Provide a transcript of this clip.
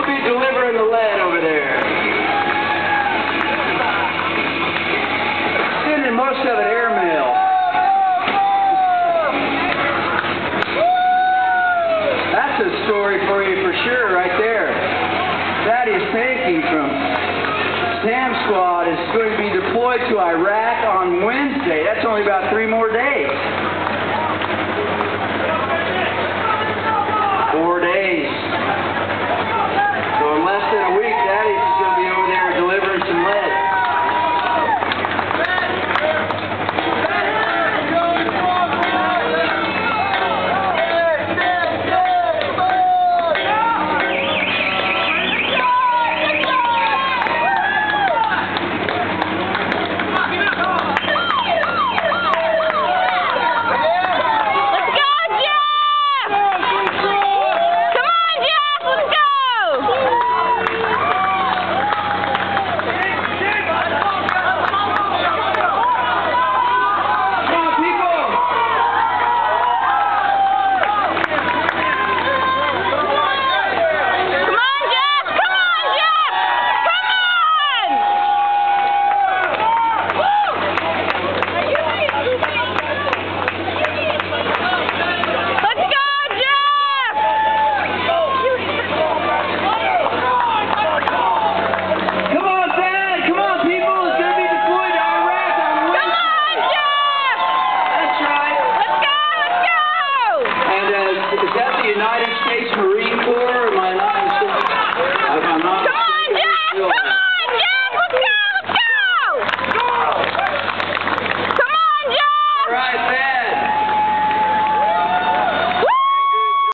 be delivering the lead over there. Sending most of it airmail. That's a story for you for sure right there. Thaddeus Pankey from SAM Squad is going to be deployed to Iraq on Wednesday. That's only about 3 more days.